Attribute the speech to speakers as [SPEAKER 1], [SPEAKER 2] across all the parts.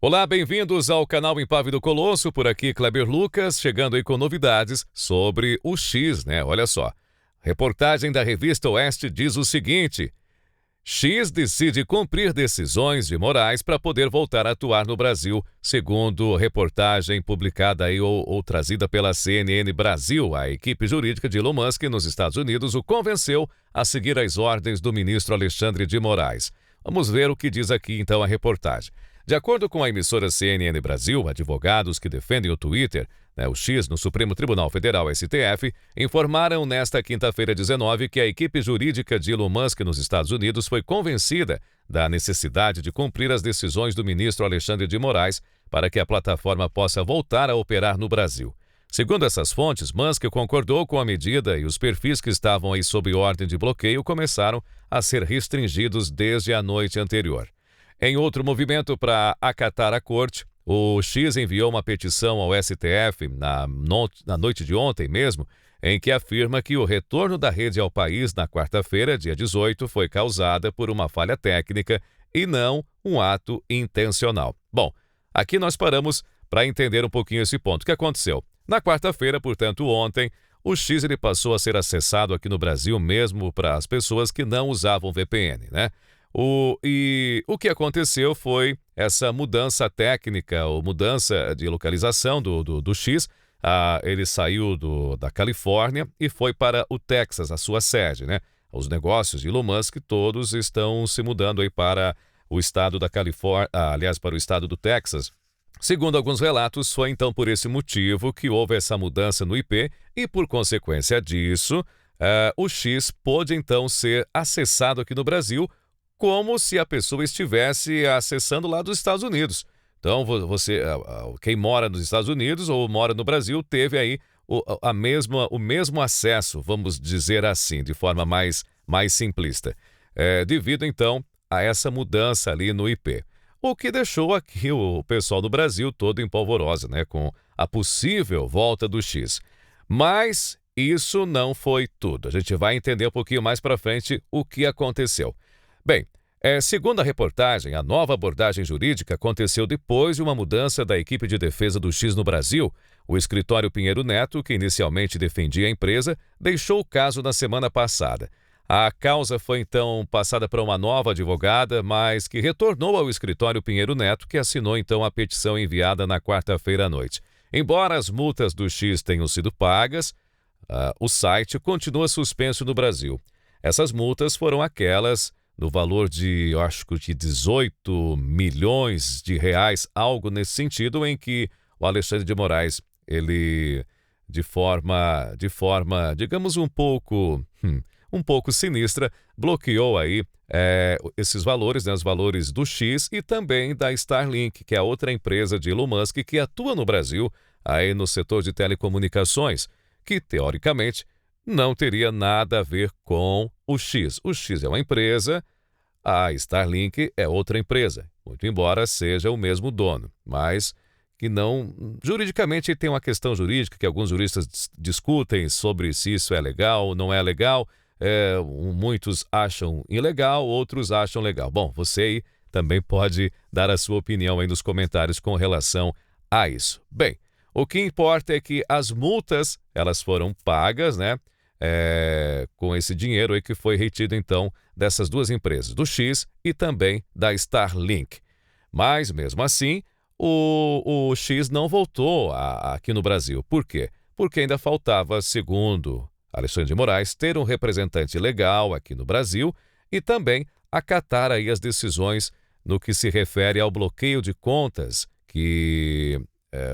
[SPEAKER 1] Olá, bem-vindos ao canal Impávido Colosso, por aqui Kleber Lucas, chegando aí com novidades sobre o X, né? Olha só, reportagem da revista Oeste diz o seguinte: X decide cumprir decisões de Moraes para poder voltar a atuar no Brasil, segundo reportagem publicada aí ou trazida pela CNN Brasil. A equipe jurídica de Elon Musk nos Estados Unidos o convenceu a seguir as ordens do ministro Alexandre de Moraes. Vamos ver o que diz aqui então a reportagem. De acordo com a emissora CNN Brasil, advogados que defendem o Twitter, o X, no Supremo Tribunal Federal, STF, informaram nesta quinta-feira 19 que a equipe jurídica de Elon Musk nos Estados Unidos foi convencida da necessidade de cumprir as decisões do ministro Alexandre de Moraes para que a plataforma possa voltar a operar no Brasil. Segundo essas fontes, Musk concordou com a medida e os perfis que estavam aí sob ordem de bloqueio começaram a ser restringidos desde a noite anterior. Em outro movimento para acatar a corte, o X enviou uma petição ao STF na noite de ontem mesmo, em que afirma que o retorno da rede ao país na quarta-feira, dia 18, foi causada por uma falha técnica e não um ato intencional. Bom, aqui nós paramos para entender um pouquinho esse ponto. O que aconteceu? Na quarta-feira, portanto, ontem, o X ele passou a ser acessado aqui no Brasil mesmo para as pessoas que não usavam VPN, né? O que aconteceu foi essa mudança técnica, ou mudança de localização do X. Ele saiu da Califórnia e foi para o Texas, a sua sede, né? Os negócios de Elon Musk todos estão se mudando aí para o estado da Califórnia, para o estado do Texas. Segundo alguns relatos, foi então por esse motivo que houve essa mudança no IP e, por consequência disso, o X pôde então ser acessado aqui no Brasil como se a pessoa estivesse acessando lá dos Estados Unidos. Então, quem mora nos Estados Unidos ou mora no Brasil teve aí o mesmo acesso, vamos dizer assim, de forma mais simplista, devido então a essa mudança ali no IP. O que deixou aqui o pessoal do Brasil todo em polvorosa, né, com a possível volta do X. Mas isso não foi tudo. A gente vai entender um pouquinho mais para frente o que aconteceu. Bem, segundo a reportagem, a nova abordagem jurídica aconteceu depois de uma mudança da equipe de defesa do X no Brasil. O escritório Pinheiro Neto, que inicialmente defendia a empresa, deixou o caso na semana passada. A causa foi então passada para uma nova advogada, mas que retornou ao escritório Pinheiro Neto, que assinou então a petição enviada na quarta-feira à noite. Embora as multas do X tenham sido pagas, o site continua suspenso no Brasil. Essas multas foram aquelas no valor de, eu acho que de 18 milhões de reais, algo nesse sentido, em que o Alexandre de Moraes, ele, de forma, digamos, um pouco sinistra, bloqueou aí esses valores, né, os valores do X e também da Starlink, que é outra empresa de Elon Musk que atua no Brasil, aí no setor de telecomunicações, que, teoricamente, não teria nada a ver com o X. O X é uma empresa, a Starlink é outra empresa, muito embora seja o mesmo dono, mas que não... Juridicamente tem uma questão jurídica que alguns juristas discutem sobre se isso é legal ou não é legal. Muitos acham ilegal, outros acham legal. Bom, você aí também pode dar a sua opinião aí nos comentários com relação a isso. Bem, o que importa é que as multas, elas foram pagas, né? Com esse dinheiro aí que foi retido então dessas duas empresas, do X e também da Starlink. Mas mesmo assim, o X não voltou aqui no Brasil. Por quê? Porque ainda faltava, segundo Alexandre de Moraes, ter um representante legal aqui no Brasil e também acatar aí as decisões no que se refere ao bloqueio de contas que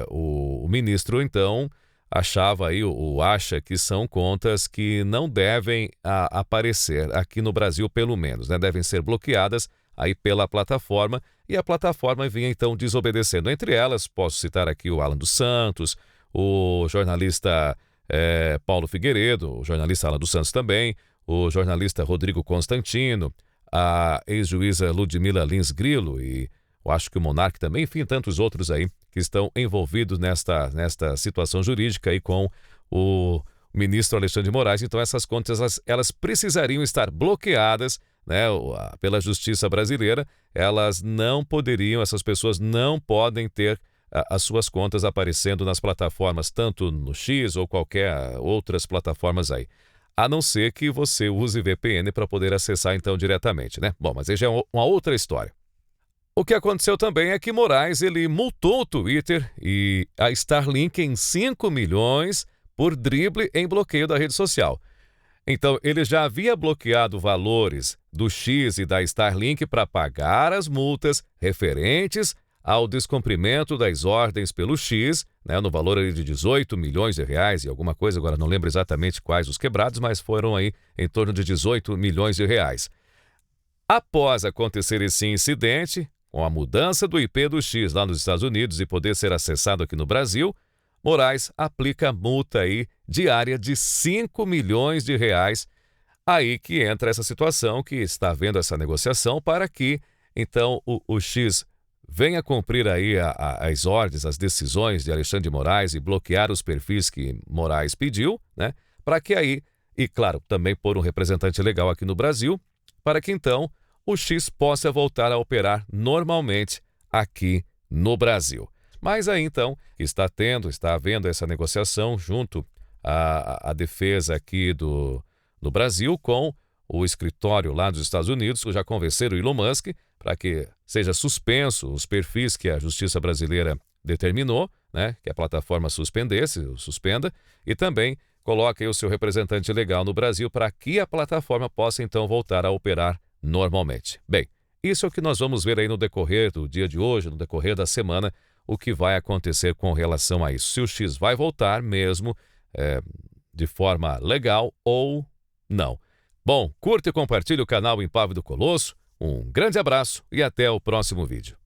[SPEAKER 1] o ministro então achava aí, ou acha que são contas que não devem aparecer aqui no Brasil, pelo menos, né? Devem ser bloqueadas aí pela plataforma, e a plataforma vinha então desobedecendo. Entre elas, posso citar aqui o Alan dos Santos, o jornalista Paulo Figueiredo, o jornalista Alan dos Santos também, o jornalista Rodrigo Constantino, a ex-juíza Ludmila Lins Grilo e eu acho que o Monark também, enfim, tantos outros aí que estão envolvidos nesta situação jurídica aí com o ministro Alexandre de Moraes. Então essas contas elas precisariam estar bloqueadas né, pela justiça brasileira, essas pessoas não podem ter as suas contas aparecendo nas plataformas, tanto no X ou qualquer outras plataformas aí. A não ser que você use VPN para poder acessar então diretamente, né? Bom, mas aí já é uma outra história. O que aconteceu também é que Moraes ele multou o Twitter e a Starlink em 5 milhões por drible em bloqueio da rede social. Então, ele já havia bloqueado valores do X e da Starlink para pagar as multas referentes ao descumprimento das ordens pelo X, né, no valor ali de 18 milhões de reais e alguma coisa, agora não lembro exatamente quais os quebrados, mas foram aí em torno de 18 milhões de reais. Após acontecer esse incidente, com a mudança do IP do X lá nos Estados Unidos e poder ser acessado aqui no Brasil, Moraes aplica multa aí diária de 5 milhões de reais. Aí que entra essa situação que está havendo essa negociação para que, então, o X venha cumprir aí as ordens, as decisões de Alexandre de Moraes e bloquear os perfis que Moraes pediu, né? Para que aí, e claro, também pôr um representante legal aqui no Brasil, para que então o X possa voltar a operar normalmente aqui no Brasil. Mas aí então está havendo essa negociação junto à defesa aqui do Brasil com o escritório lá dos Estados Unidos, que já convenceram o Elon Musk para que seja suspenso os perfis que a justiça brasileira determinou, né, que a plataforma suspenda, e também coloque aí o seu representante legal no Brasil para que a plataforma possa então voltar a operar normalmente. Bem, isso é o que nós vamos ver aí no decorrer do dia de hoje, no decorrer da semana, o que vai acontecer com relação a isso. Se o X vai voltar mesmo de forma legal ou não. Bom, curta e compartilhe o canal Impávido Colosso. Um grande abraço e até o próximo vídeo.